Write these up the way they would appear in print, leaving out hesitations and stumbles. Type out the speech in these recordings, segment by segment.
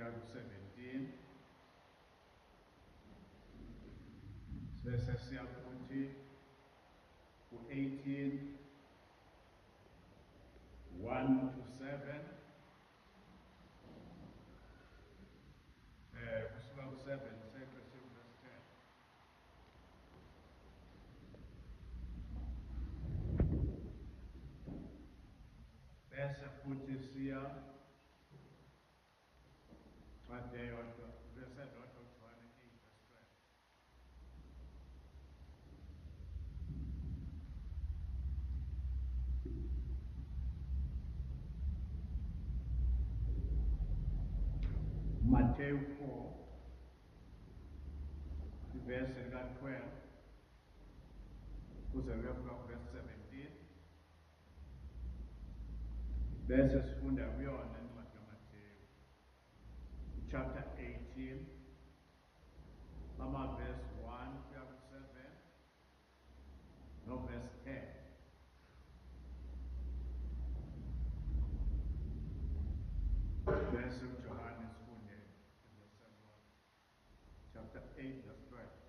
kuya ku-17 bese siya futhi ku-18 1 to 7 kusuka ku-7 seqeshe verse 10 bese futhi siya ncwadi eyodwa verse eyodwa uJohane 8 verse 12 Matthew 4 verse lika-12 kuze kuyofika verse 17 bese sifunda kuyona incwadi kaMathewu chapter 18 verse 1 kuya ku-7 no verse 10 bese uJohane sifunde verse 7 chapter 8 verse 12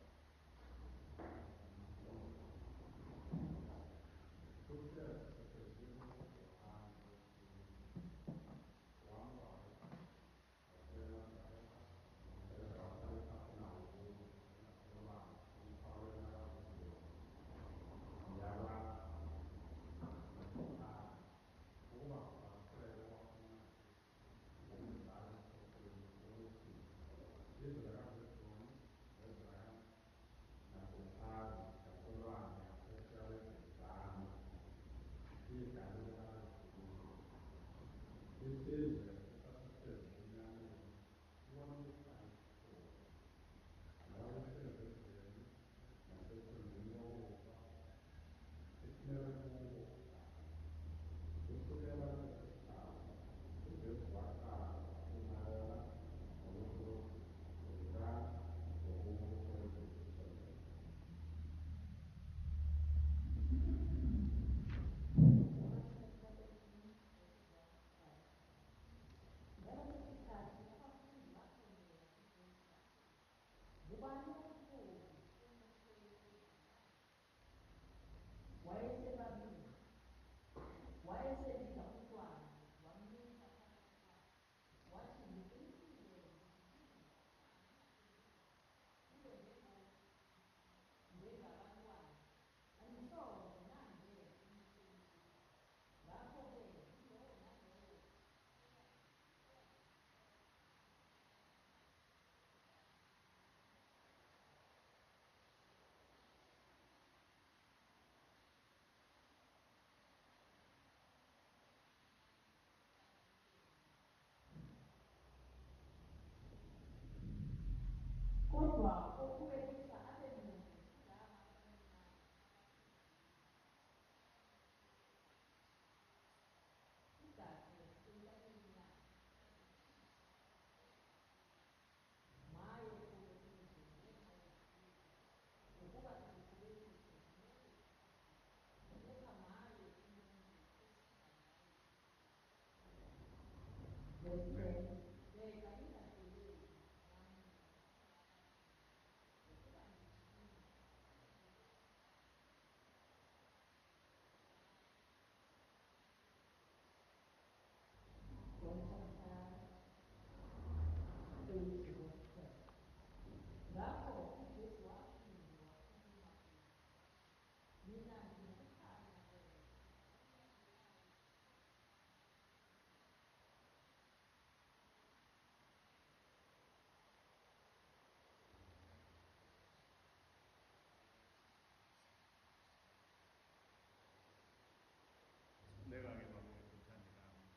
Leva-ke bafowethu uthandekayo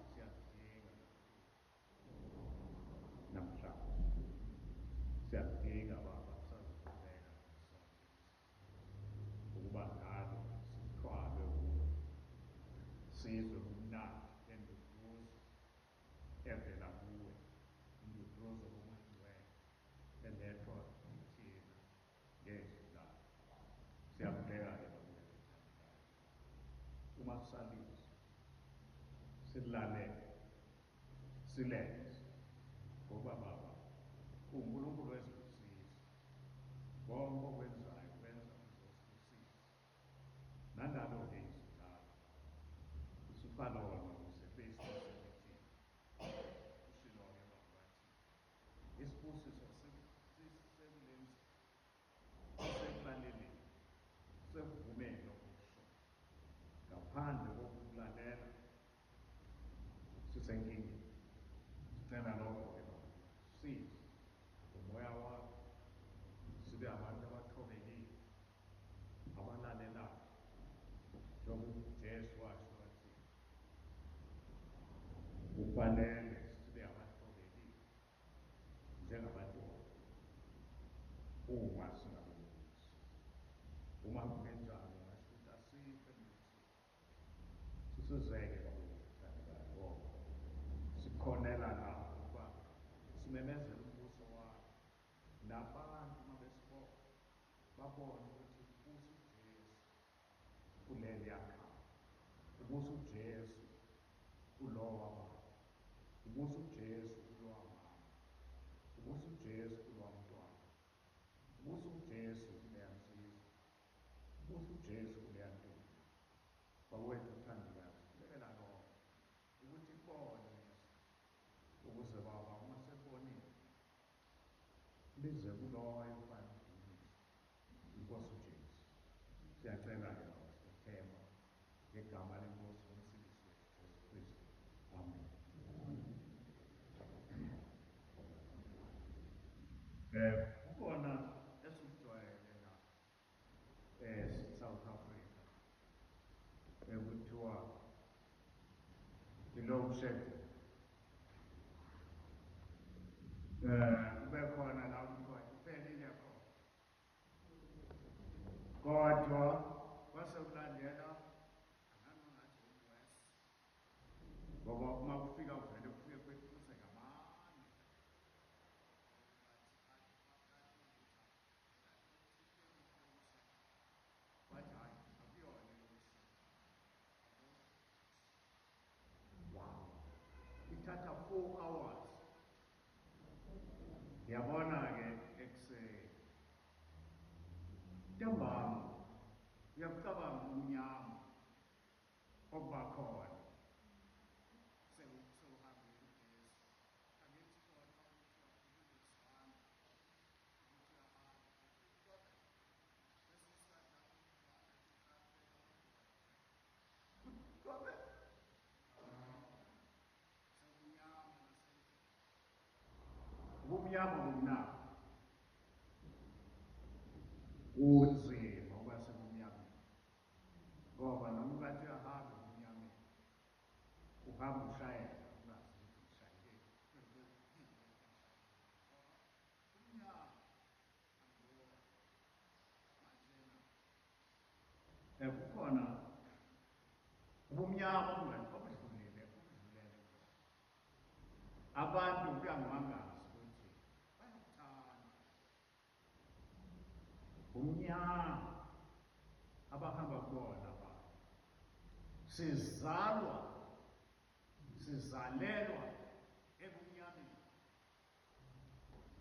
siyadinga namhlanje siyadinga baba kusazobheka sonke ukuba ngalo sithwale kuwe sizwe kumnandi enduduzo evela kuwe induduzo okungcwele elethwa yithina ngezwi lakho siyabheka-ke bafowethu uthandekayo uma sisalisa silalele silenze ngoba Baba uNkulunkulu wesibusiso konke okwenzayo kwenza uzosibusisa nangalo-ke izwi lakho usubalona usebesisemethini ushilo-ke Baba bathi isibusiso sisekulenzi sekulaleleni sekuvumeni okusho ngaphandle kokulalela sisenkingeni. Sicela lokho-ke Baba size ngomoya wakho sibe abantu abathobekile abalalelayo njengoba uJesu washo wathi kufanele sibe abathobekile njengabantwana uma singabungozi. Uma kungenjalo ngasho ukuthi asife embuthweni sisizeke bakuthandekayo ngoba sikhonela lapho ukuba simemezele umbuso wakho nabantu uma besibona babone ukuthi ubuso uJesu kuleli yakhaya, ubuso uJesu kulowa wabantu, ubuso uJesu kulowa mama, ubuso uJesu kulowa mntwana, ubuso uJesu kuleya nsizwa, ubuso uJesu kuleya ntombi. Bawethu uthandekayo sicela lokho ukuthi kubone ukuze Baba uma sebonile lize kuloyo ufana udumiso inkosi uJesu. Siyacela-ke Baba sithemba ngegama lenkosi nomsindisi wethu Jesu Kristu. Amen. Kukhona esikujwayele la South Africa ekuthiwa i-load shedding. Kube khona la kuthiwa iphelile khona kodwa kwase kulandela anganongathi u-US ngoba uma kufika vele kufike kwethuze ngamandla wathi hayi akuyona wow, ithatha 4 hours. Ngiyabona-ke ekuseni ntambama uyakucabanga umnyama okuba khona sewuhambile ugesi angithi khona ukuzwana ubumnyama bumnako unzima ukuba sebumnyameni ngoba noma ungathi uyahambe ebumnyameni uhamba ushayela ungazi ukuthi ushayeleni umnyama kukhona ubumnyama obudlulele abantu kuyangimangaza ukuthi bayakuthanda umnyama abahamba kubona abantu. Sizalelwa ebumnyameni.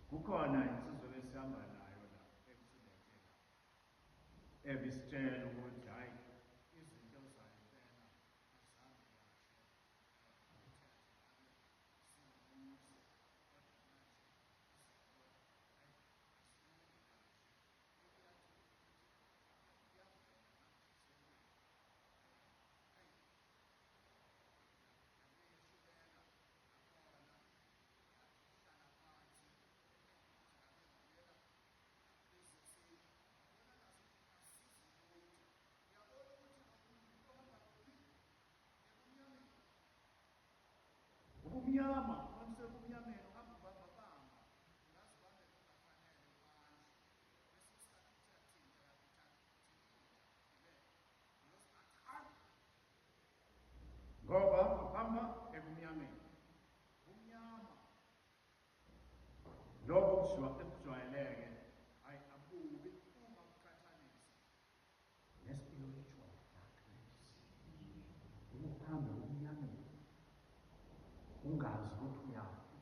Kukhona insizwa esihamba nayo la ekusibethela ebisitshela ukuthi hayi izinto zayimpela azange ubumnyama mamsebumnyameni uhamba ubambabamba ngazi bambe kungafanele ubanje bese isikhathi kuthathinta ngoba uhamba ebumnyameni. Ubumnyama lobo ebujwayeleke hayi abubi uma kuqhathanisa ne-spiritual darkness. Ukuhamba ebumnyameni ungazi ukuthi uyaphi?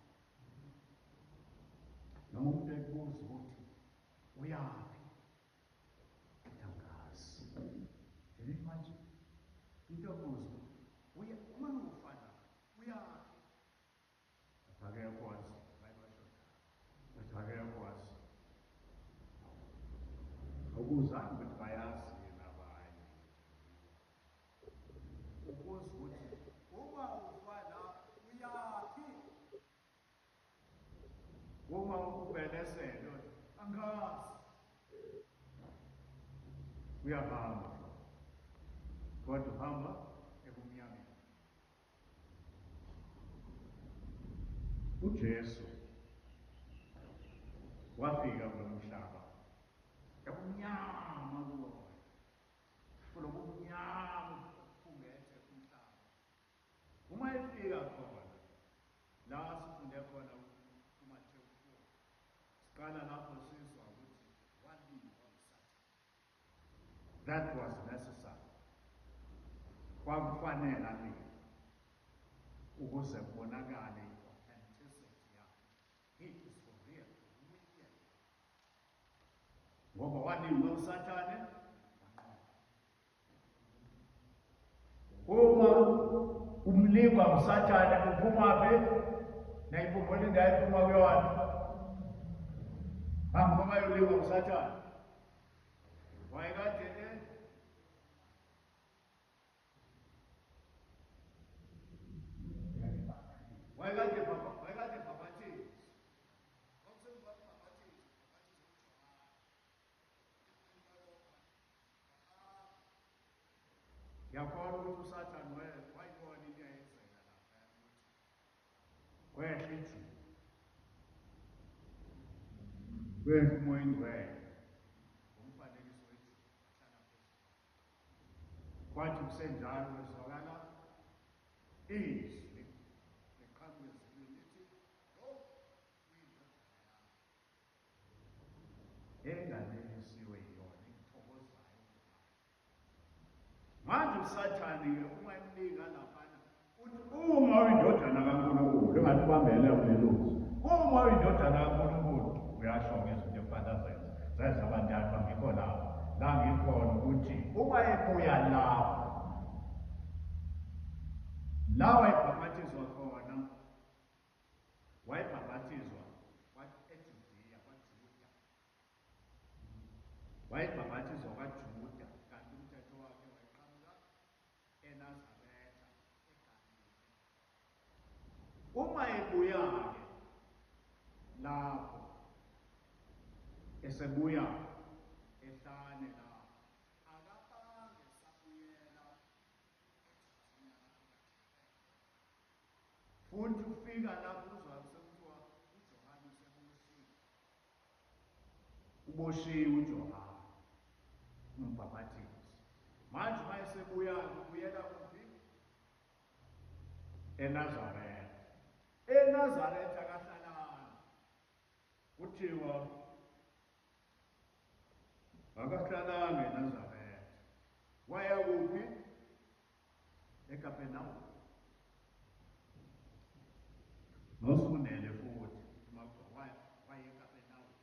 Noma umuntu ekubuza ukuthi uyaphi? Angazi. Yini manje? Into okuzwa uma ngufana uyaphi? Akekwazi. Akekwazi. Ukuzana ukuthi bayazi nabanye. Ukuze ukuthi uma ufana uyaphi? Uma ubeleselo angazi. Uyahamba. Kodwa uhamba ebumnyameni. uJesu wafika kulo mhlaba. Ebumnyama kuwona. Kulo bumnyama kungethe umhlaba. Uma efika khona, la sifunde khona uMathewu 4. Siqala lapho sizwa ukuthi walingwa uSathane. That was necessary. Kwakufanele alingwe ukuze kubonakale i-authenticity yakhe. He is for real. Ngoba walingwa uSathane. Uma umlingwa uSathane uphumaphi? Nayiphumula indawo ephuma kuyona. Ngoba yolingwa uSathane. Wayekade babhathizwa. Yakholwa ukuthi uSathane wayibona into eyenzeka lapha ukuthi kwehla ijuu. Kwehla umoya ingcwele. Umfanekiso wejuu wahlala phezulu. Kwathi kusenjalo kwezwakala izwi liqhamuka ezulwini lithi, "Lo uyindodana yami enganelisiwe yona, engithokozayo ngayo." Manje uSathane uma emnika laphana uthi uma uyindodana kaNkulunkulu, engalibambela kulelozwi. Uma uyindodana kaNkulunkulu uyasho ngezinto efana zenza abantu yakho ngikho lapho. La ngikhona ukuthi uma ebuya lapho la wayebhapathizwa khona, wayebhapathizwa eJudiya kwaJuda. Wayebhapathizwa kwaJuda, kanti umthetho wakhe wayeqhamuka eNazaretha eGalile. Uma ebuya-ke lapho esebuya ehlane lapho, akabange sabuyela futhi ufika lapho uzwa sekuthiwa uJohane useboshiwe. Uboshiwe uJohane umbhaphathizi. Manje uma esebuya-ke ubuyela kuphi? eNazaretha. eNazaretha akahlalanga. Kuthiwa akahlalanga eNazaretha. Waya kuphi? eKapenawume. Nosifundele futhi waya eKapenawume.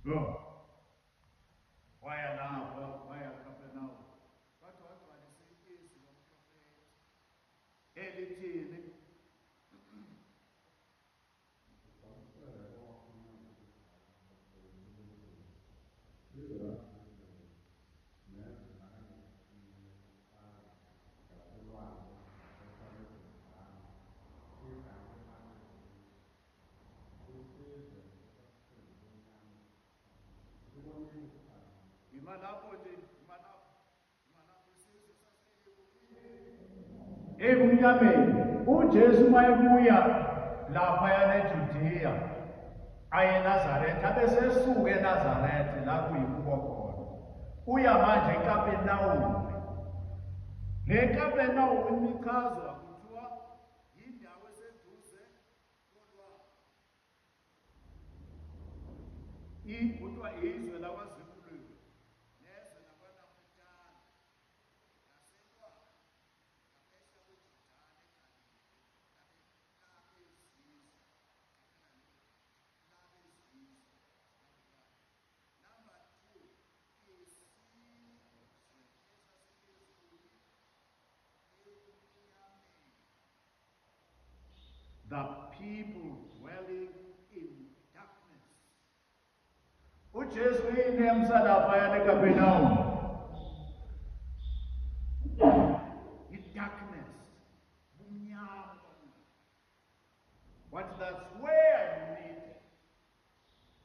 So, waya lapho, waya eKapenawume. Kwathi wagcwalisa izwi lomprofethi elithini? Ebumnyameni uJesu mayebuya lapha eJudiya aye eNazaretha, abesesuka eNazaretha la kuyikubo khona uya manje eKapenawume. Le Kapenawume ichazwa kuthiwa yindawo eseduze kodwa kuthiwa izwe lakwaZebuluni nezwe lakwaNafetali naselwa ngaphesheya kweJodani labezizwe. Number 2, the people dwelling in darkness. uJesu inemsa laphayana eKapenawume. I-darkness, bumnyama. But that's where you need it.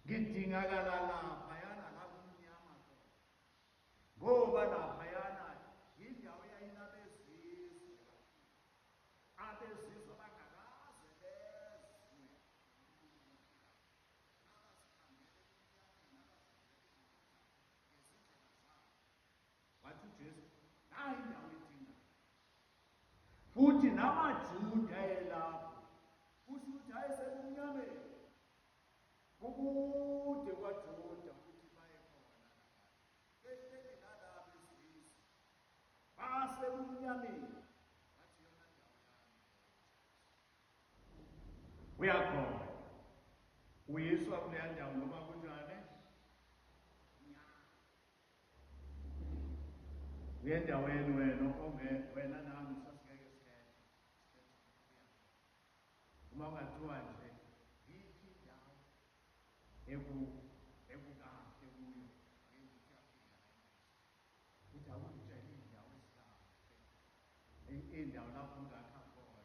Ngidingakala laphayana la kumnyama khona. Ngoba laphayana yindawo eyayinabezizwe. Abezizwe bangakaze bezwe. Wathi uJesu, hayi indawo edinga. Futhi namaJuda ayelapho. Kusho ukuthi ayesekumnyameni. Kukude kwaJuda ukuthi baye khona. Behleli nalapho ezizwe. Basekumnyameni. Wathi yona ndawo yami. Uyakhona. Uyiswa kuleya ndawo noma kunjani? Uyendaweni wena nami sasingeke sikhethe. Uma ungathiwa nje yiphi indawo ekukahle kuyo ukuthi akuzitshela iy'ndawo ezikahle iy'ndawo lapho ungakha khona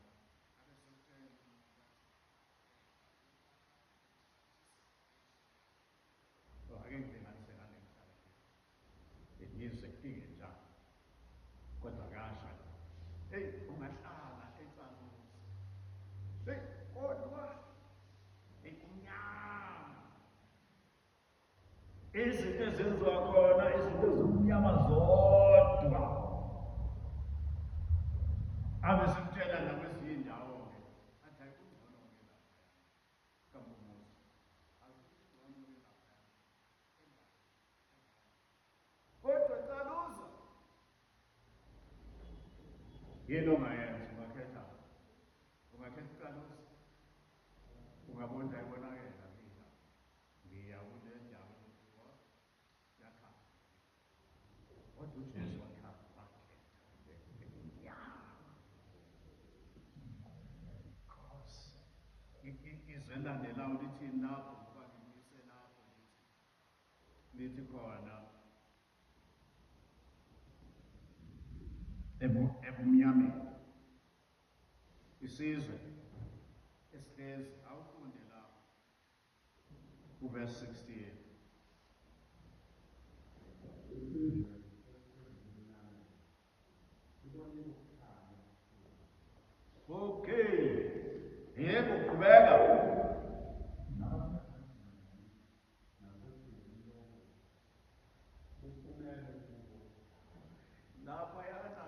abesokutshela ake ngibhekanisele ngale ngihlala yize kufike njani kodwa kasha ungahlala eCalusi kodwa kumnyama. Izinto ezenziwa khona izinto ezimnyama zodwa. Ave simtshela nakwezinye indawo-ke athi ayikungcono-ke laphaya kaMumuzi, akungcono-ke laphaya kodwa Caluza yini ongayenza? Ungakhetha iCaluza? Ungabona ayibonakela mina ngiya kule ndawo yokuthiwa yakhaya. Kodwa uJesu wakhetha izwe elandelayo lithi lapho ngoba ngimise lapho lithi khona ebumnyameni. Isizwe esihlezi awufunde lapho uverse 16. Okay, yebo qhubeka. Laphayana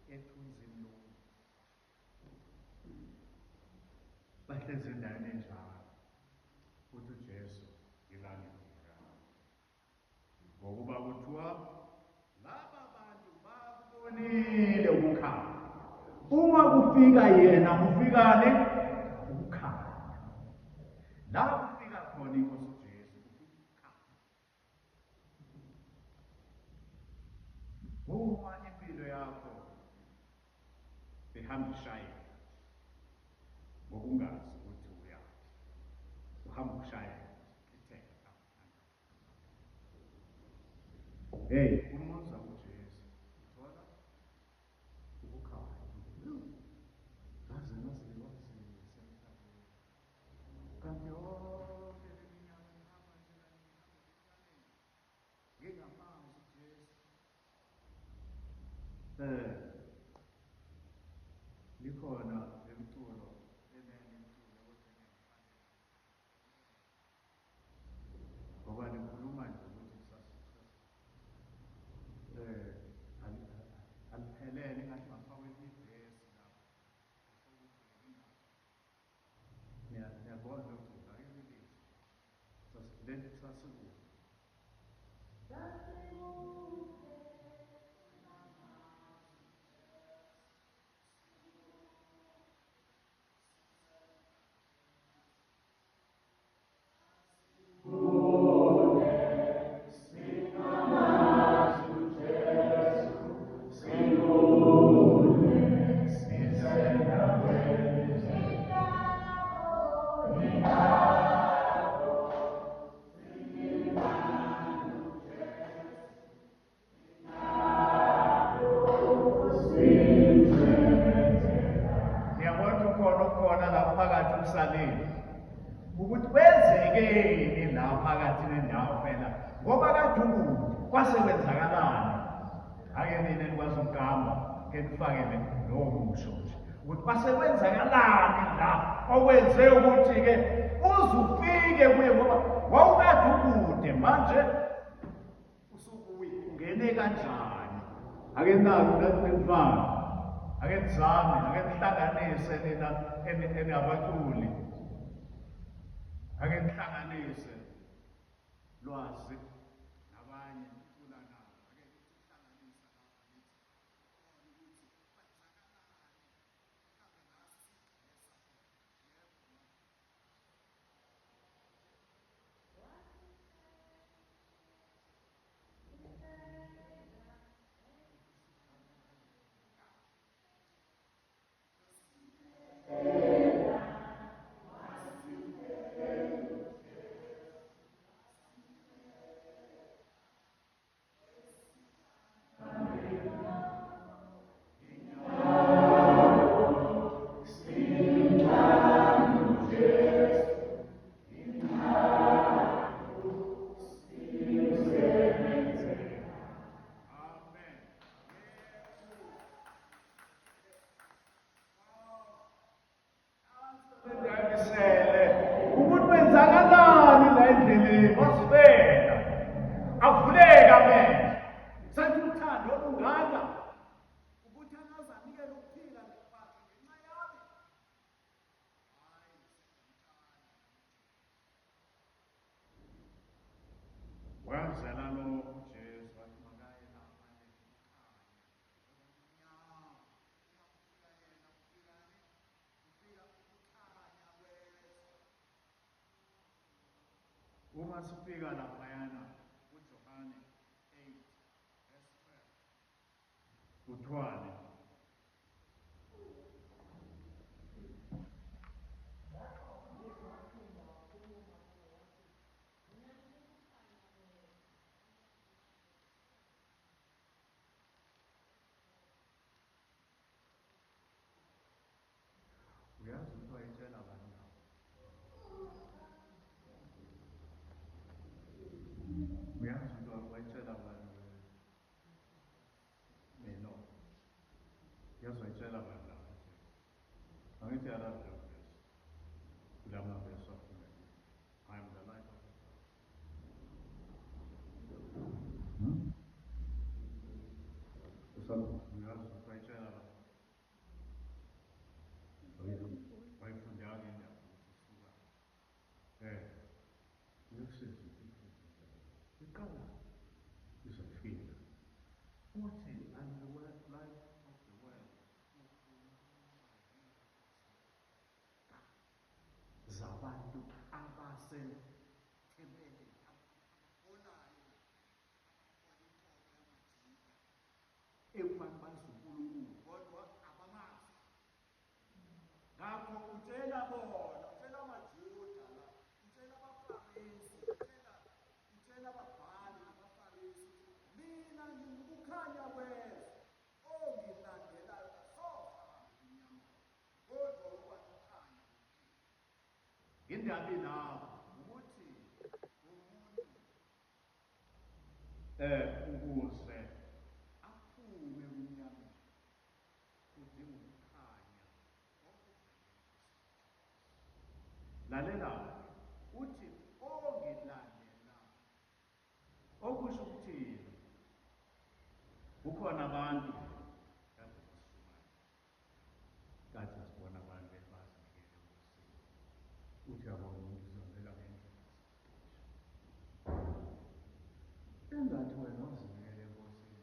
ethunzini lo bahlezi endaweni enjalo futhi uJesu ilani ngokuba kuthiwa laba bantu bakubonile ukukhanya. Uma kufika yena kufikani? Ukukhanya. La kufika khona inkosi uJesu kufika ukukhanya. Uma impilo yakho ihamba ishaya ngokungazi ukuthi uyaphi, uhamba ushaya itheka. Hey, umuza uJesu uthola ukukhanya. Ngaze ngaziwa semhlabeni kanti yonke leminyaka ihamba nje kancane. likhona lemculo enelimculo ngoba likhuluma nje ukuthi aliphelele ngathi ngafakwe imivesi lapho niyabona loculo ake lilizwe sasikude ukuthi kwenzekeni la phakathi nendawo phela ngoba kade ukude kwasekwenzakalani ake nina nikwazi ukugamba ke nifakele lowo musho nje ukuthi kwasekwenzakalani la okwenze ukuthi-ke uze ufike kuye ngoba wawukade ukude manje usukuye ungene kanjani ake nifake ake nizame ake nihlanganise nina enabaculi ake nihlanganise lwazi nabanye nicula nabo ake sihlanganise uma sifika laphayana kuJohane 8:12 uthwale uyazi ukuthi wayetshela abantu uyazi ukuthi wayetshela abantu no uyazi wayetshela abantu angithi yalazi kula mavesi afuna I am the light of the world uyazi ukuthi wayetshela abantu wayifundanga indaba ukuthi suka iqala izofika uthi and the light of the world zabantu abasethempelini ababonayo ekubantu uNkulunkulu kodwa abamazi ngakho utshela bona utshela amaJuda la utshela abaFarisi utshela ababhali nabaFarisi mina ngingukukhanya kwezwe ongilandelayo kasofa emnyameni kodwa ukwakukhanya indaba lapho ukuthi umuntu ukuze aphume kumnyama kukhona abantu kade bashumayo kade sibona abantu bebazinikele ukusika uthi yabona umuntu uzenzela ngendlela engathi wena uzinikele enkosini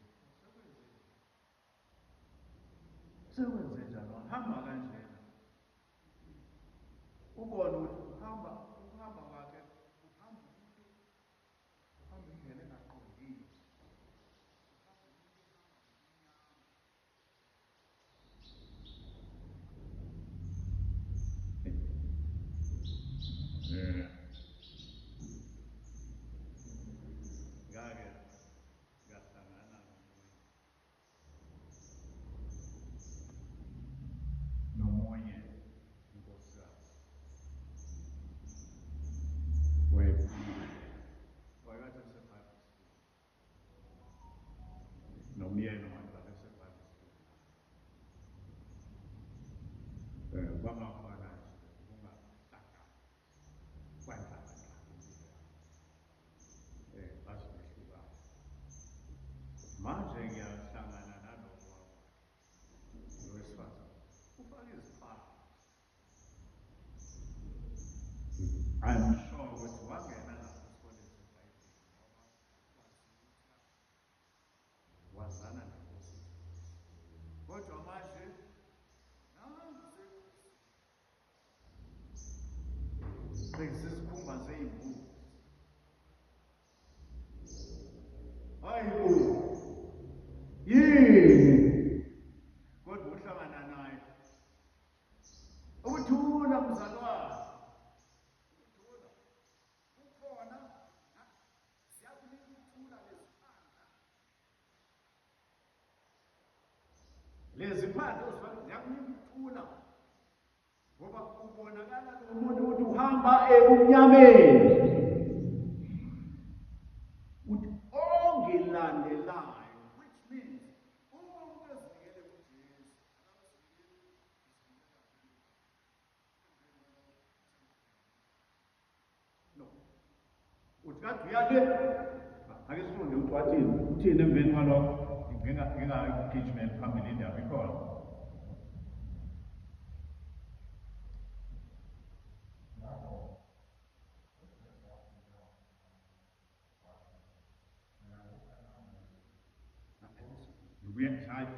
sekwenze njalo hamba kanjena ubone ukuthi ukuhamba kwakhe uhamba indlela engaqondile ngake ngahlangana nomunye unkosikazi wakade eseBible school nomyeni wakade eseBible school kwamakhona nje ukungahlangani kwanhlangana baze behlukana manje ngiyahlangana nalowo wesifazane ufake iziphawu I'm sure ukuthi wangena lapho esikoleni seBhayibheli ngoba wazana nenkosi kodwa manje sekuzisikhumba zey'mbuzi hayibo yini kodwa uhlangana naye ukuthula mzalwane ukuthula kukhona siyakunika ukuthula lezi phandle ziyakunika ukuthula ngoba ubonakala lo muntu ukuthi uhamba ebumnyameni uthi ongilandelayo which means uma umuntu ezinikele kuJesu no uthi kade uyale ake sifunde ukuthi wathini uthini emveni kwalokho ngingagijimeli phambili indaba ikhona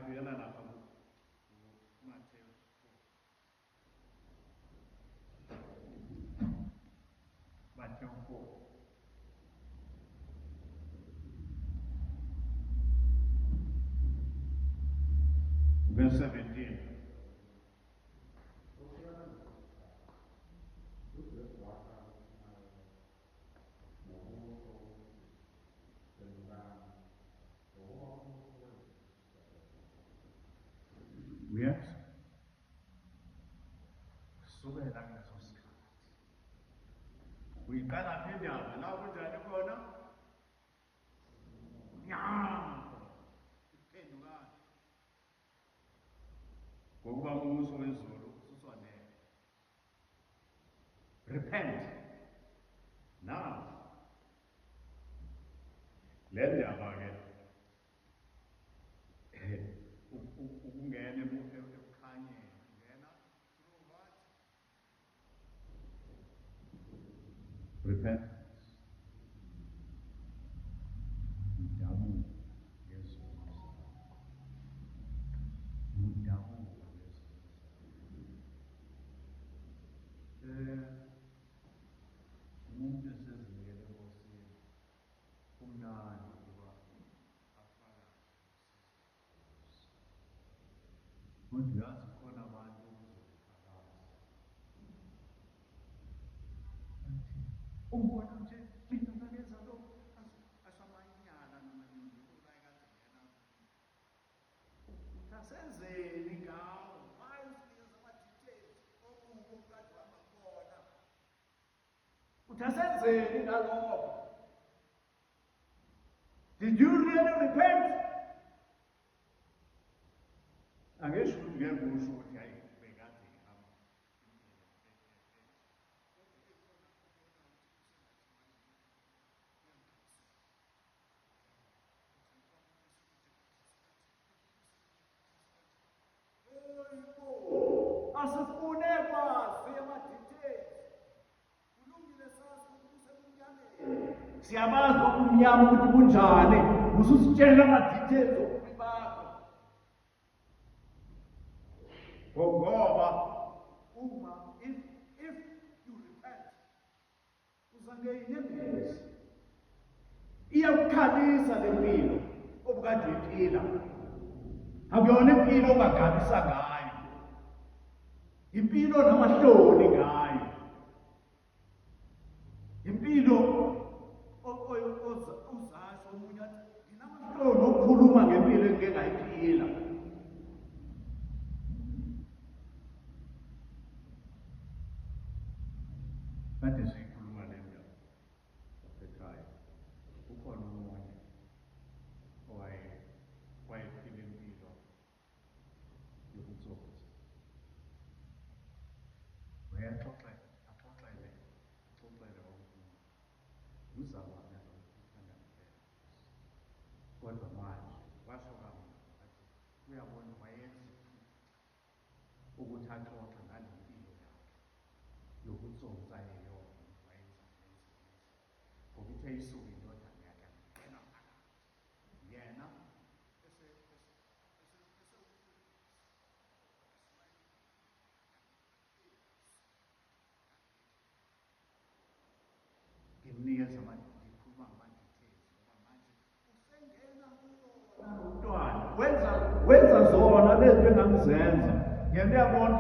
Uyala lapha kuMathewu 4. Mathewu 4. Verse 17. Yes. Kusukela kuleso sikhathi uyiqala phi indaba la kunjani khona iphendukana ngokuba umuso wezulu ususwanele repent now le ndaba ke ukungena ebukhanyeni ungena through what repentance umuntu esezinikele enkosini kumnandi ukuba afakazwe kodwa uyazi khona abantu okuzofakaza umbona nje mina ngakenza lokho asamanyala namaningi ulayikazengena uthasenzeni ngawo wayezinikeza ama-details okubo kade wamakhona uthasenzeni ngalokho did you really repent angesho ukuthi ngeke kusho ukuthi hayi bekade ngihamba Siyabazi ubumnyama ukuthi bunjani, ususitshela ama-details obubi bakho. Ngoba if you repent, uzangeyinyembezi. Iyakukhalisa le mpilo obukade uyiphila. Akuyona impilo ongagabisa ngayo. Impilo namahloni ngayo. Impilo uzasho omunye athi nginamahloni okukhuluma ngempilo engike ngayiphila. Kade siyikhuluma le nto ekhaya. Ukhona umunye owayephila impilo yobutsotsi. Uyaxoxele uzalwane azokuthanda kuphela. Kodwa manje washo kamuva athi uyabona wayenza ukuthi axoxe ngale mpilo yakhe yobutsotsi ayeyona wayenza ngoba uthe isuka indodana yakhe angena phakathi yena ngimnikeza ngikhuluma ngama-details ngoba manje usengena kuyona umntwana wenza zona lezi engangizenza. Yena uyabona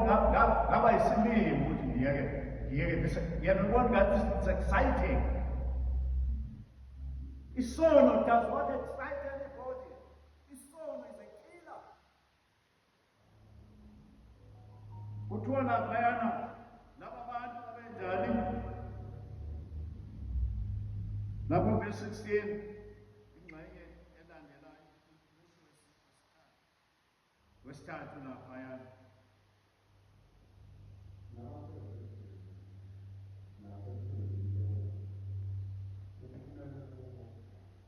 ngaba yisilimo ukuthi ngiyeke bese yena ubona ngathi it's exciting. Isono does not excite anybody. Isono is a killer. Kuthiwa laphayana laba bantu abenjani lapho verse 16 ingxenye elandelayo wesithathu laphayana.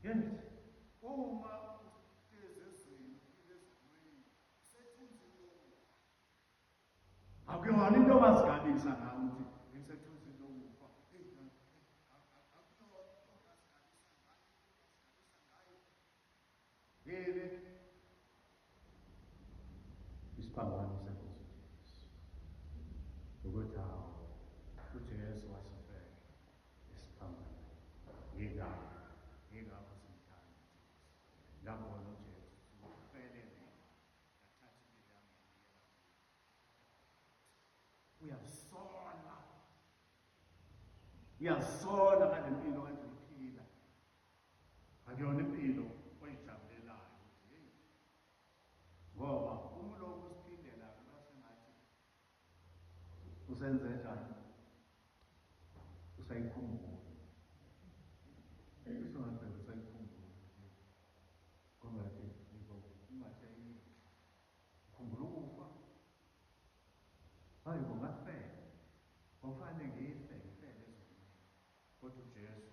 Yes, uma uhlezi ezweni ezimweni sethunzini akuyona into ongazigabisa ngayo ukuthi ngisethunzini lokufa. Yini isiphambano senkosi uJesu ukuthi hawu uJesu wasifela isiphambano. Yingakho simthanda ngabona uJesu ufele mina ngathatha impilo yami uyazisola ngale mpilo kade uyiphila. Akuyona impilo oyijabulelayo ukuthi hey, ngoba uma ulokhu usiphindela sengathi usenze njani, usayikhumbula usayikhumbula kongathi ungatheni ukhumbula ukufa. Hayi kungafela kwakufanele ngifele ezweni, kodwa uJesu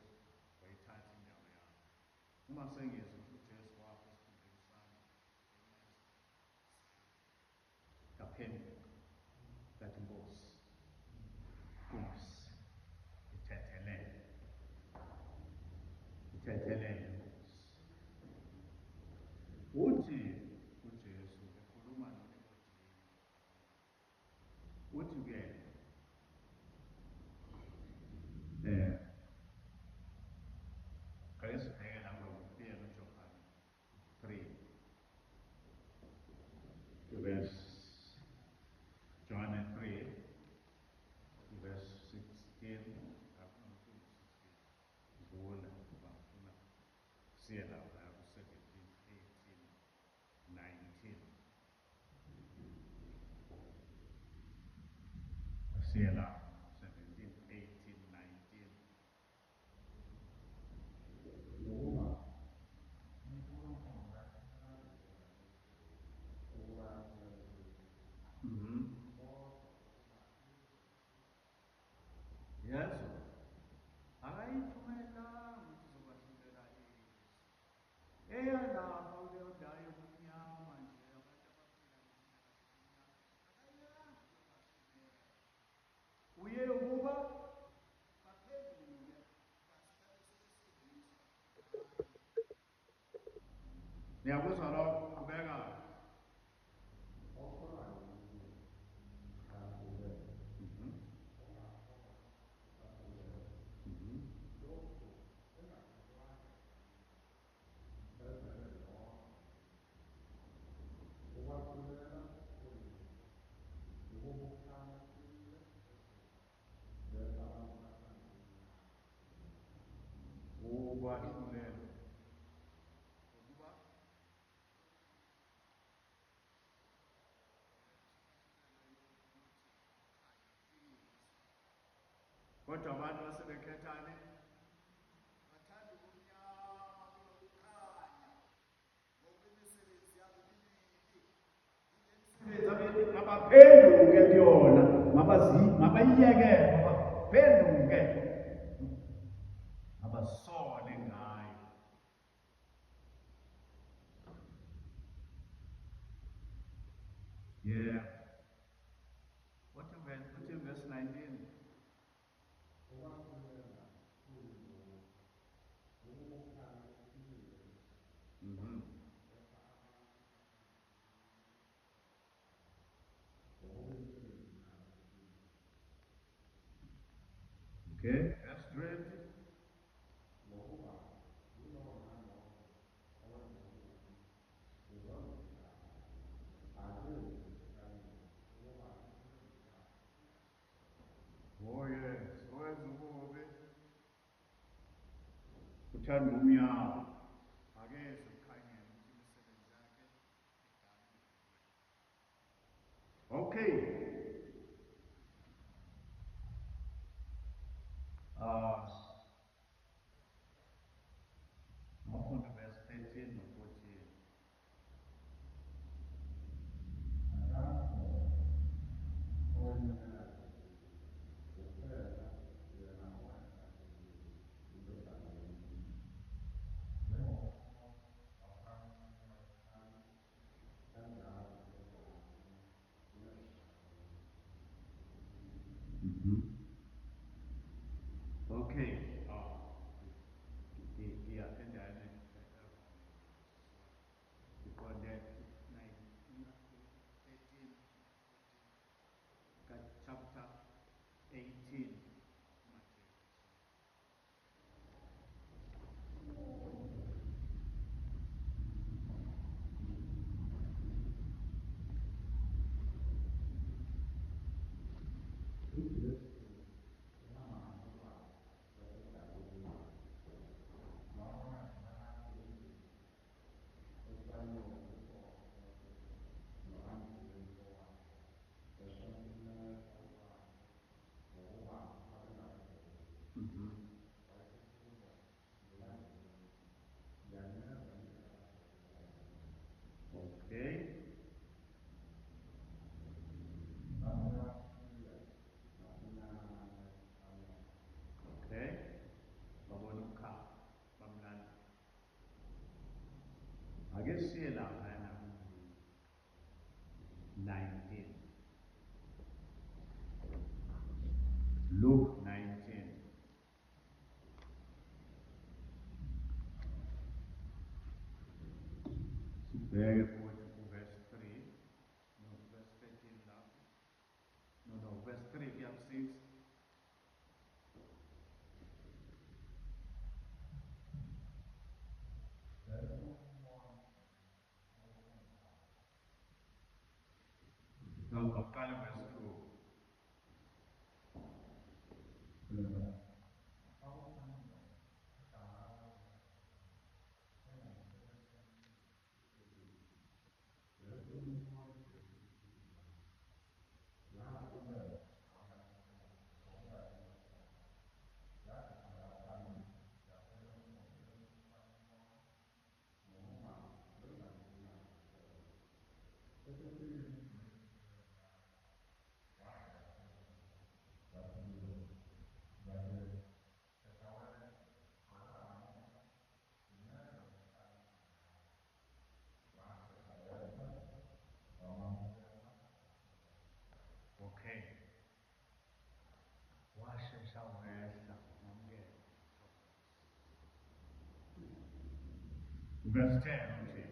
wayithatha indawo yami. Uma sengizwe ukuthi uJesu wakho esikhundleni sami ngaphenduka ngathi Nkosi ithethelele Nkosi. Uthi uJesu ekhuluma noNikodimi uthi-ke ake sibheke lapho kuphela uJohane 3 verse John 3 verse 16 vula bafuna siye lapha ku 17, 18, 19 siye lapha 17, 18, 19 verse Niyakuzwa lokho, qhubeka. Ukuba inulelo. Kodwa abantu basebekhethane bathanda ubumnyama kunokukhanya ngokwemisebenzi yabo emibili. Mabaphenduke kuyona, mabayiyeke, mabaphenduke, mabasole ngayo. Yeah. What in verse 19? Okay, verse 20. Oh yes, owenza ububi uthanda ubumnyama, akeze kukhanyela ukuthi imisebenzi yakhe idalwe. Okay. Mawufunda verse 13 no 14. Okay. Yeah, and then because that 19, 13, chapter 18. Okay. Okay. Babona umkhaba, bamlanda. Ake siye laphana 19. Luke 19. Sibheke futhi verse 3. No, verse 13 lapho. No, verse 3 kuya ku 6. No, uqala verse 2. Okay. Washesha wehla ngamukela. Verse 10 uthi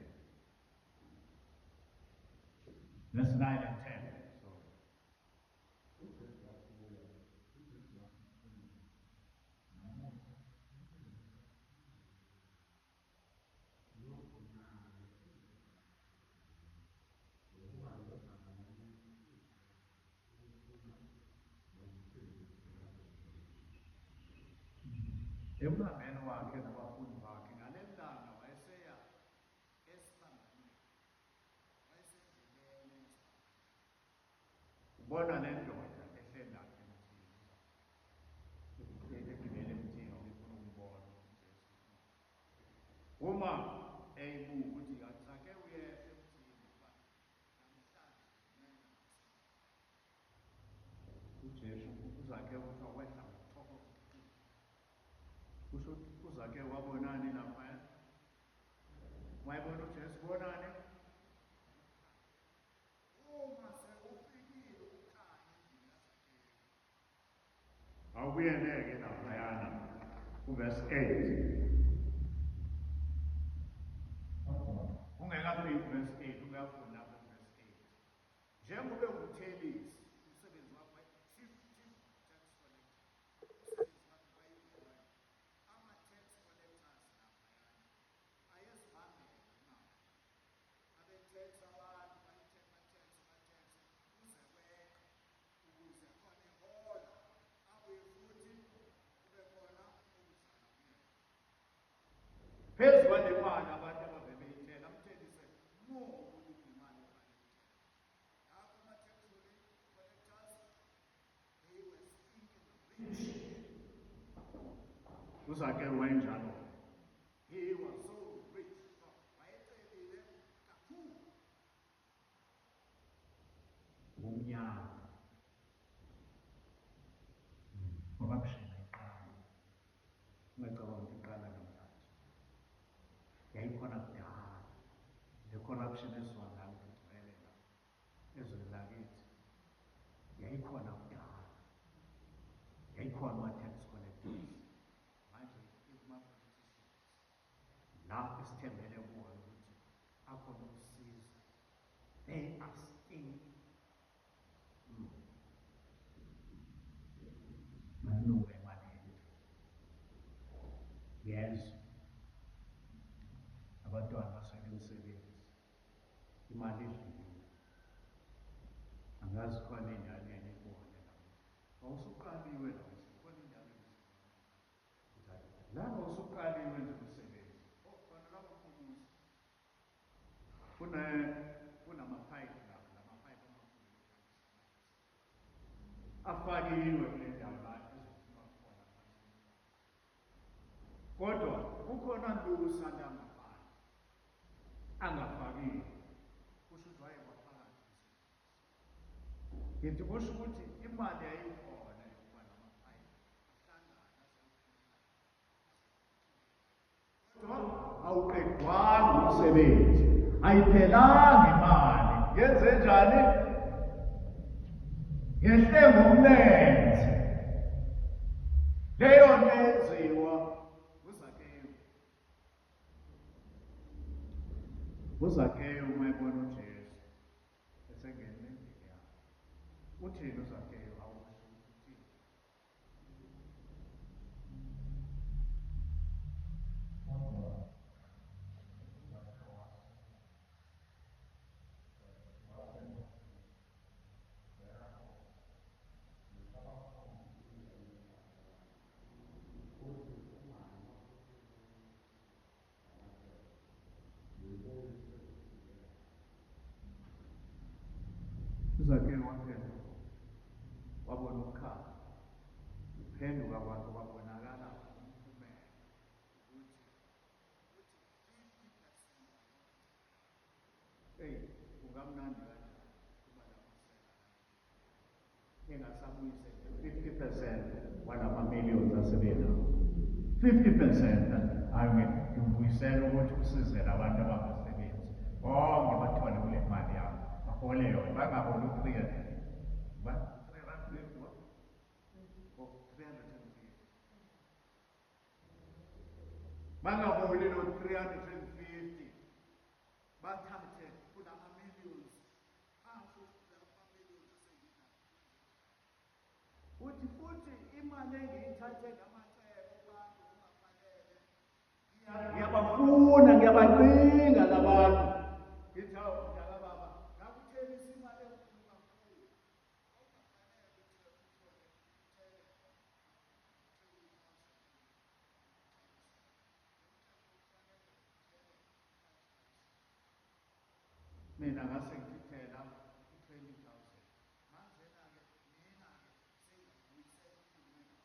Verse 9 and 10. So, ekuhambeni wakhe nabafundi bakhe ngalelanga wayeseya esibambanweni, wayesendleleni ubona le ndoda ehleli apha emthini, egibele emthini ofuna ukumbona uma eyibuka ukuthi ake uyehle emthini uba namhlanje uJesu uzake kuthiwa wehla ngokuthokoza. Kusho uzake wabonani laphaya? Wayebona uJesu bonani? Uma sewufikile ukhanya endlini kaZakewu. Awubuye-ke laphayana kuverse 8. Ungekafiki kuverse 8, ungafunda lapho kuverse 8. Njengoba ungumthelisi, umsebenzi wakho chief tax collector. Umsebenzi wakho wayiwona. Ama-tax collectors laphayana ayezibambela imali. Abe-tax abantu, bayi-tax, kuze kweka, ukuze khona ehola, abuye futhi kube khona okuzala kuyena. Phezu kwale mali abantu abavele beyithela, amthelise more ukuthi imali efanele ithela. Lapho ama-tax collectors, they were stinking rich. UZakewu wayenjalo. He was so rich. So, wayecelile kakhulu. Ngumnyama. Corruption ayiqala. Ungacabanga ukuthi iqala namhlanje. Yayikhona kudala. Le corruption esiwangala igcwele la ezweni lakithi. Yayikhona kudala. Yayikhona ama-tax collectors. Manje kuma-politicians. La esithembele kuwona ukuthi akhona ukusiza. They are still malungu emalini. Yes. Abantwana baswele imisebenzi. Imali idlile. Angazi khona ingane enye ibone la. Awusuqaliwe la, khona ingane ezibona. Laba usuqaliwe nje umsebenzi. Khona lapho kubuza. Kunamaphayiphi lapha, lamaphayiphi amakhulu. Afakiwe kule ndawo la ezophuma khona phansi. Kodwa kukhona lusa langaphandle angafakiwe. Kusho ukuthi wayewaphakathi. Ngithi kusho ukuthi imali yayikhona yokuba namaphayiphi ahlangana kodwa awuqedwanga umsebenzi. Ayiphelanga imali. Yenze njani? Yehle ngomlenze. Leyo nto yenziwa uZakewu. uZakewu uma ebona uJesu esengena endlini yakhe. Uthini uZakewu? Awusho uthini? uZakewu waphendula, wabona ukhala. Uphenduka kwakhe kwabonakala umphumela ukuthi 50%. Kungamnandi kanjani kuba namasela engasabuyise 50% walama-millions asebenawo. 50% hayi ngibuyisela ukuthi usizele abantu abangasebenzi bonke bathole kule mali yabo, bahole yona, bangaholi u-300. Bangaholi no-350, bathathe kulama-millions. ngiyabafuna ngiyabacinga labantu ngithi hawu mdala baba ngakuthenisa imali enkulu kakhulu mina ngase ngithela u-20,000 manjena-ke mina-ke sengiyibuyisela uhulumeni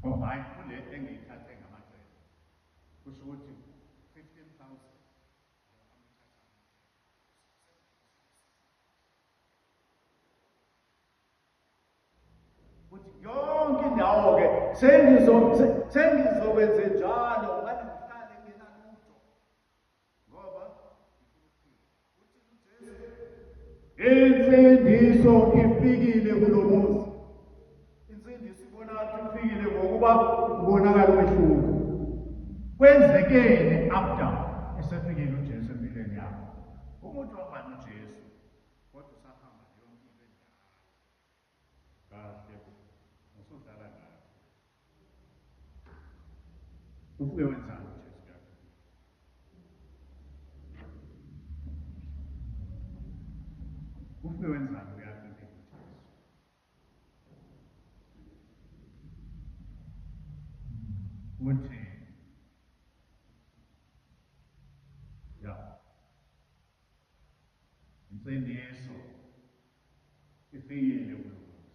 oh hayi kule engiyithathe ngamacebo kusho ukuthi 15,000 kuthi yonke indawo-ke sengizokwenze njalo ngabe ngihlale nginalutho ngoba insindiso ifikile kulo muzi. Insindiso ibonakala ifikile ngokuba kubonakala umehluko. Kwenzekeni after esefikile uJesu empilweni yakho. Umuntu wabani uJesu kodwa usahamba yonke into enjalo. Kahle usudlala ngayo. Ufike wenzani uJesu yakho? Ufike wenzani uyakho uJesu? Uthi ya insindiso ifikile kulo muzi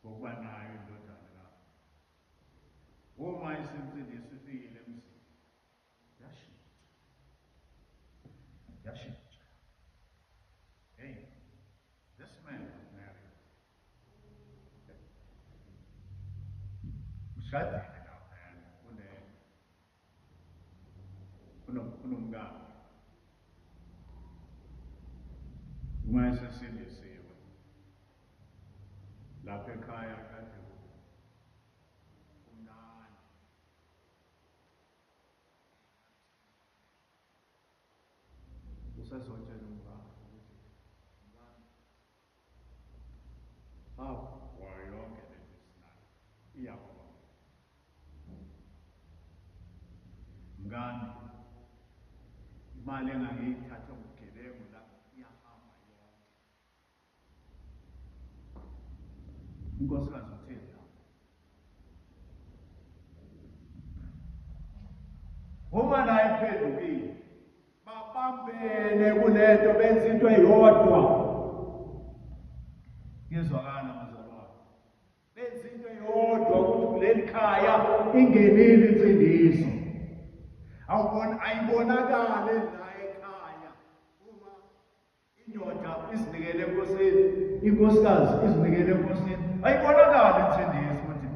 ngokuba nayo indodana lakho. Uma insindiso ifikile emzini yashintsha. Hey, this man was married. Ushadile laphayana kunomngane. Uma esesindisiwe lapha ekhaya kade kumnandi. Usazotshela umngane ukuthi mngane hawu yonke lento esinayo iyakhona. Mngane imali engangiyithatha ngobugebengu la iyahamba yonke. Unkosikazi utheni la? Uma naye iphendukile babambene kulento benza into eyodwa. Ngizwakala mazalwane. Benza into eyodwa ukuthi kuleli khaya ingenile insindiso. Ayibonakale la ekhaya uma indoda izinikele enkosini, inkosikazi izinikele enkosini, ayibonakale insindiso ukuthi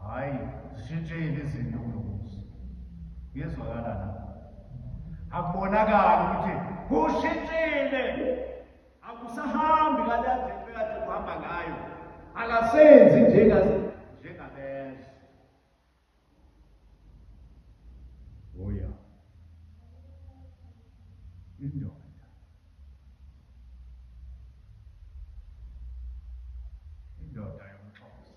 hayi zishintshile izinto kulo muzi. Ngiyezwakala na? Akubonakala ukuthi kushintshile, akusahambi ngaleya ndlela bekade kuhamba ngayo, akasenzi njengalezo. Oya indoda yomXhosa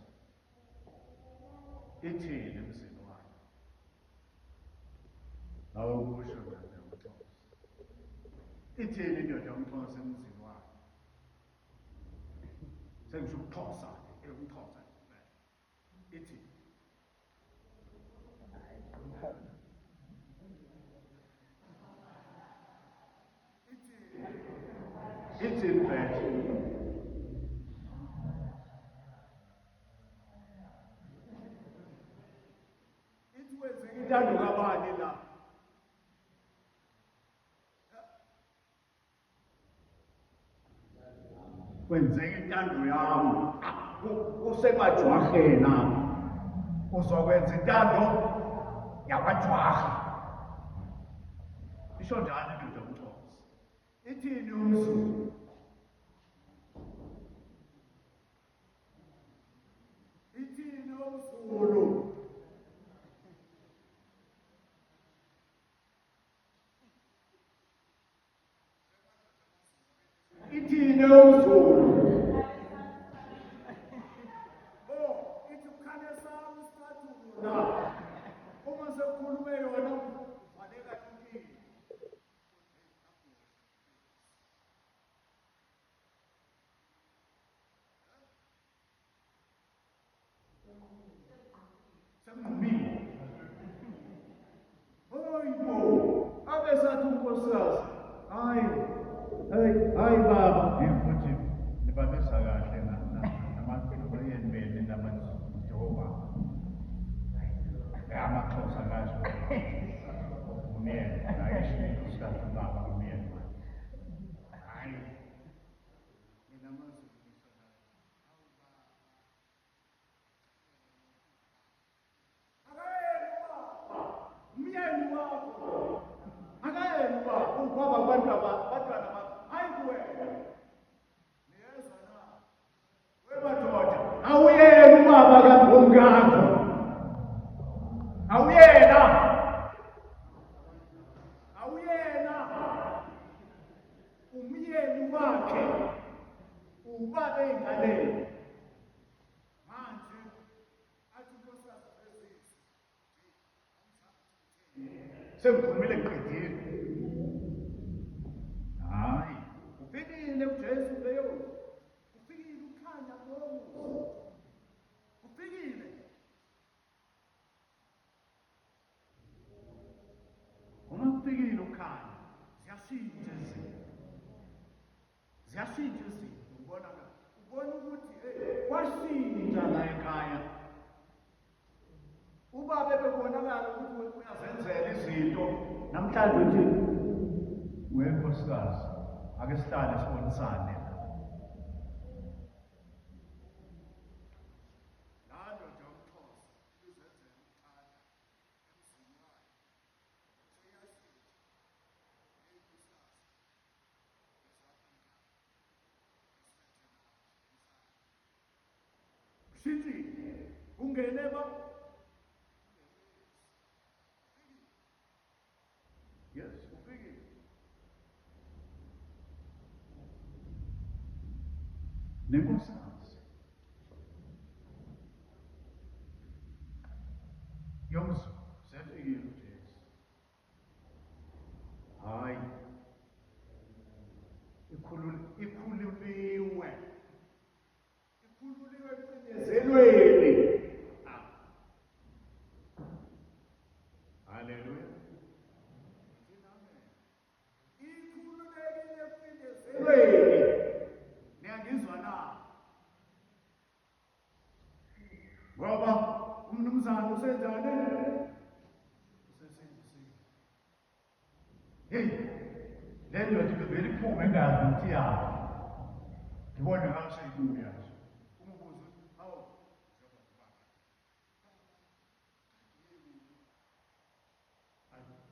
ithini emzini wayo? Awukusho indoda yomXhosa. Ithini indoda yomXhosa emzini wayo? Sengisho uXhosa, umXhosa ithini? It's in fact. It's kwenzeka intando kabani la? Kwenzeka intando yami. Kusemajwahena. Uzokwenza intando yabajwaha. Isho njalo indoda yomXhosa. Ithini umZulu? Ithini umZulu? Ithini umZulu? sekunqumile. Hayibo, abesathi unkosikazi, hayi baba, futhi nibabesa kahle namayeni namaJehova. AmaXhosa kasho umyeni, ayisho unkosikazi ubaba umyeni manje. Hayi, mina maZulu ngisho naye. Umyeni wakho akayeni wakho ngoba abantwana bakho hayi kuwena niyezwa na wemadoda awuyeni ubaba kangomkakho awuyena umyeni wakhe ubaba ey'nganeni manje athi unkosikazi phezisi sengiphumile qedile. Hayi, ufikile uJesu leyo. Ufikile ukhanya ngomuso. Ufikile. Uma ufikile ukhanya, ziyashintsha izinto. Ziyashintsha izinto. Ubona ukuthi kwashintsha la ekhaya. Ubaba bebonakala ukuthi uyazenzela izinto. Namhlanje uthi wenkosikazi ake sihlale sibonisane. Lalo nje uMxhosa uzenzela ukhaya emzini wakhe. Seyashintsha. Shintshile. Ungene ba? Yes, ufikile. Nenkosikazi yomzulu sefikile uJesu. Hayi, ikhululiwe ecinyezelweni. Haleluya. Ikhululekile ecinyezelweni. Niyangizwa na? Ngoba umnumzana usenzani? Usesenzisile. Hey, le ndoda ivele iphume engazi ukuthi yayo. Ngibone ngaho seyibuya nje. Umubuzo uthi, hawu, njengoba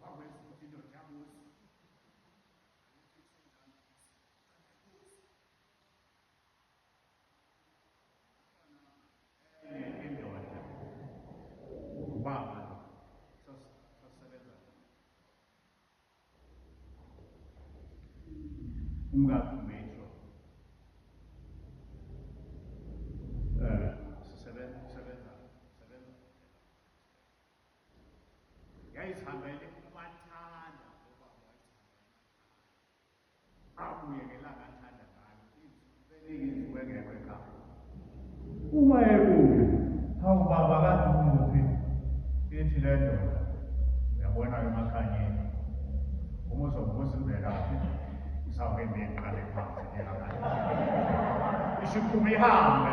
wakwenza ukuthi indoda yabuza. Indoda ubaba lo sasebenza umngakho umetro sisebenza yayizihambele umathanda ubaba abuye ngelanga athanda ngalo beningi wengekho ekhaya. Uma ebuya hawu baba kade umuphi ithi le ndoda uyabona emakhanyeni uma uzobuza imvelaphi isawuke ngiqale phansi isho iphuma ihambe.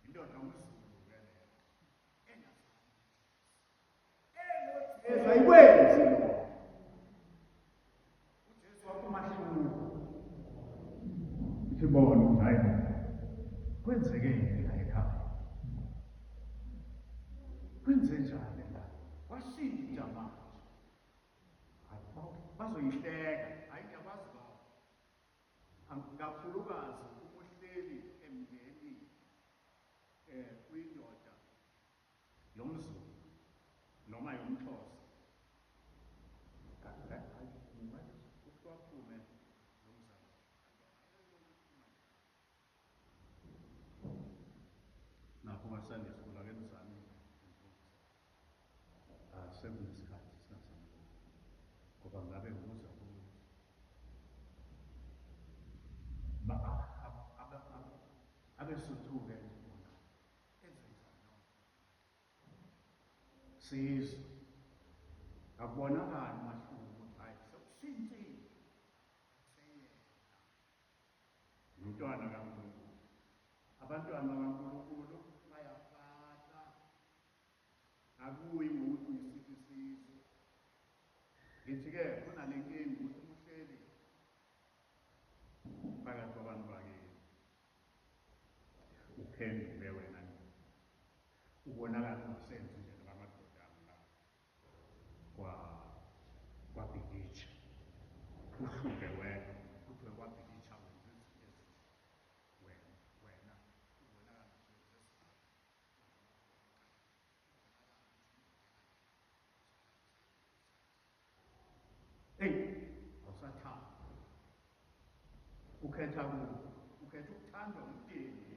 Indoda umZulu engazi ayikwenzi uJesu wakumahluko sibone ukuthi hayi kwenzeke yini la ekhaya, kwenze njani la, washintsha manje. Bazoyihleka, hayi ngiyakwazi lokho, kakhulukazi uma uhleli emndenini kuyindoda yomZulu noma yomXhosa. Waphume nomzana nakho ungasande sikula ke mzane sekunesikhathi singasambuzi ngoba ngabe ngibuza ukuthi abesuthuke ezibona ezenzana sizwe akubonakali umahluko ukuthi hayi sekushintshile seyena umntwana kaNkulunkulu. Abantwana kaNkulunkulu bayafahla, akuyi ngokuthi uyisiphi isizwe. Ngithi-ke kunale nkinga ukuthi uhleli phakathi kwabantu bakini uphenduke wena ubonakala ngokusenza indlela kamadodana kwabhikitsha uhluke wena kuthiwe kwabhikitsha wenza izinto wena ubonakala awusathanda ukhetha ukuthandwa umndeni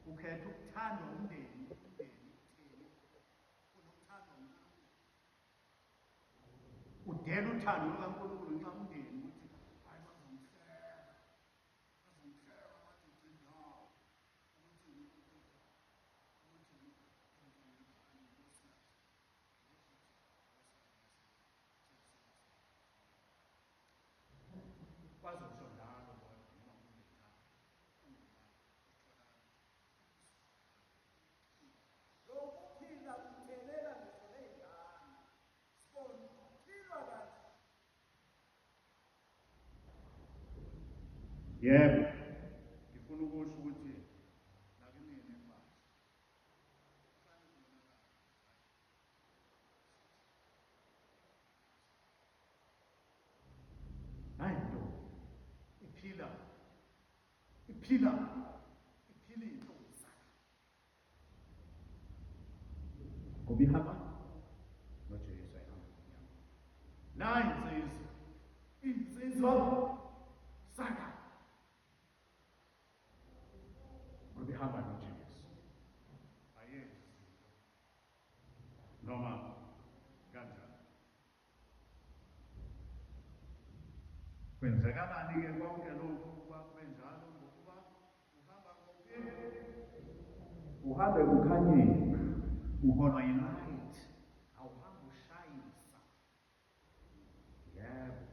ukhetha ukuthandwa umndeni utheni kunokuthanda uNkulunkulu. Udela uthando lukaNkulunkulu nxa umndeni ukuthi hayi bazongihleka bathi ucindawo bazosho njalo lokuphila kuthelela ngisho ney'ngane sibone ukuphilwa kathi. Yebo, ngifuna ukusho ukuthi nakini nemali hayi nto iphila iy'ntombi zakhe ngoba ihamba noJesu ayihamba emnyama. La insizwa zakhe ngoba ihamba noJesu ayenzi izinto noma kanjani. Kwenzekalani-ke konke lokhu ukuba kube njalo? Ngokuba uhamba kuphi? Uhambe kukhanyeni, uholwa yi-light, awuhambi ushayisa. Yebo,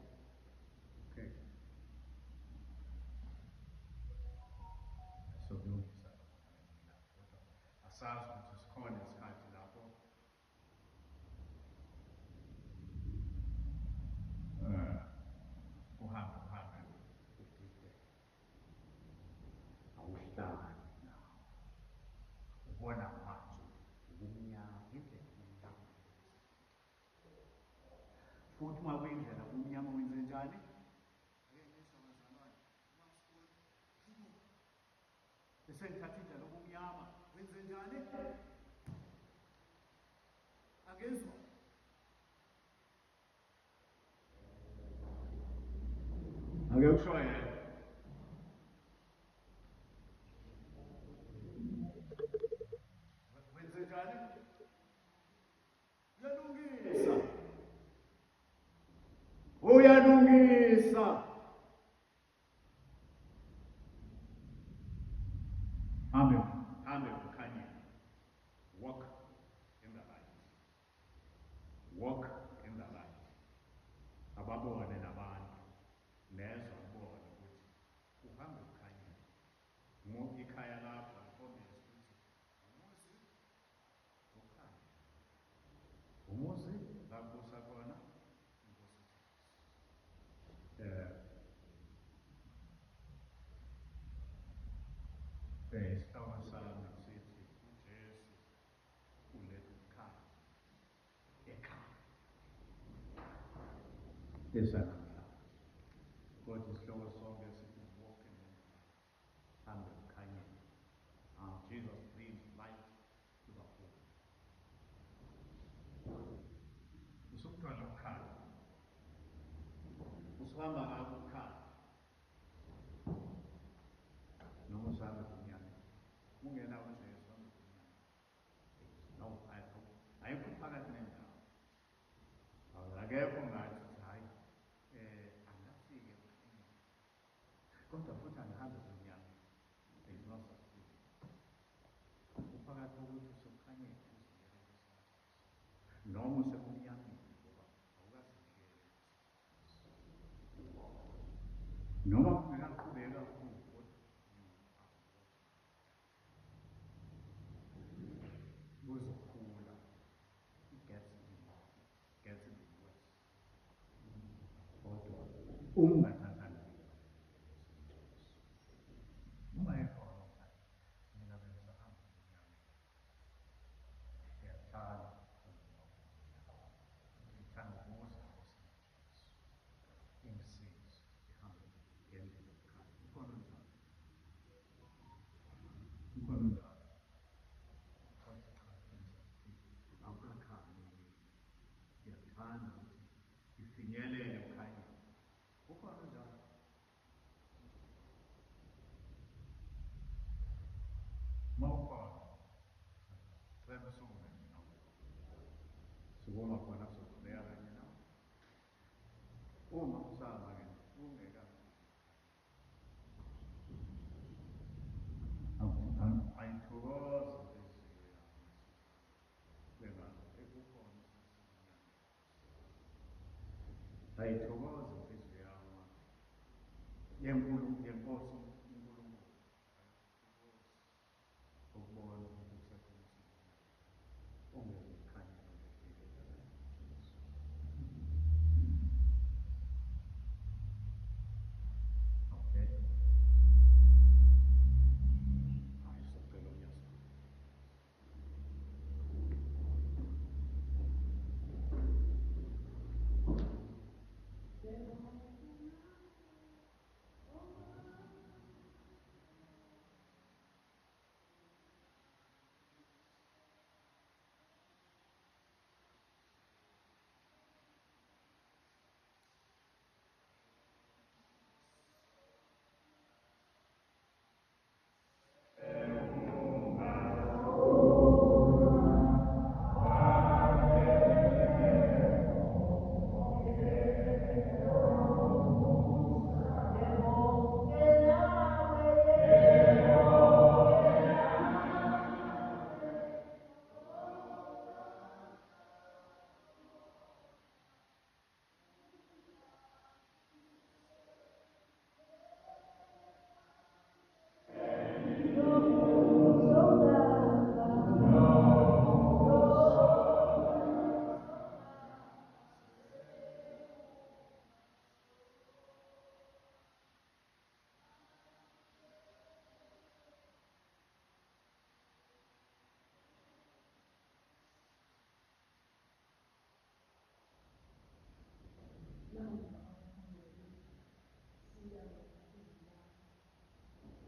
okay. Sokulungisa kodwa asazi ukuthi sikhona isikhathi lapho uhambe udideke, awuhlali nawo, ubona manje ubumnyama, indlela ubumnyama futhi uma kuyindlela ubumnyama wenze njani? Esengithatha indlela ubumnyama wenze njani? Akezwa ake kusho yena wenze njani? Uyalungisa hambe kukhanyeni. Walk in the light, walk in the light. Ababone nabantu nezwa kubona ukuthi uhambe kukhanyeni. Ikhaya lakho likhombisa ukuthi umuzi lapho usakhona inkosi isihloko sami sithi uJesu uletha ukukhanya ekhaya esanamhlanje. Kodwa isihloko sonke sithi walking in the light, hambe kukhanyeni. Jesus brings light to the home. Usukuthola ukukhanya, usuhamba ngako ukukhanya noma usuhamba kumnyama. Ungenawo uJesu hamba kumnyama. No, ayikho phakathi nendawo. Akekho ngathi hayi noma kungekaqhubeki kakhulu kodwa buzokhula gets worse kodwa ungathatha ntweni uma ekhona mina bengisahamba emnyameni ngiyathanda ngithanda ukubuza ingisize ngihambe ngendlela ekhaya ukhona njalo ukhona njalo akukakhali ngiyathanda ukuthi ngifinyelele ekhayeni ukhona njalo mawukhona cela sukume nawe sukuma khona kuzoqhubeka kanye nawe uma usaba-ke ungeka ayithokoze inhliziyo yami beka ekukhona ayithokoze inhliziyo yami yenkosi uNkulunkulu ukubona ukuthi usekho ungeze ekhanyeni okay hayi socela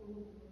unyasa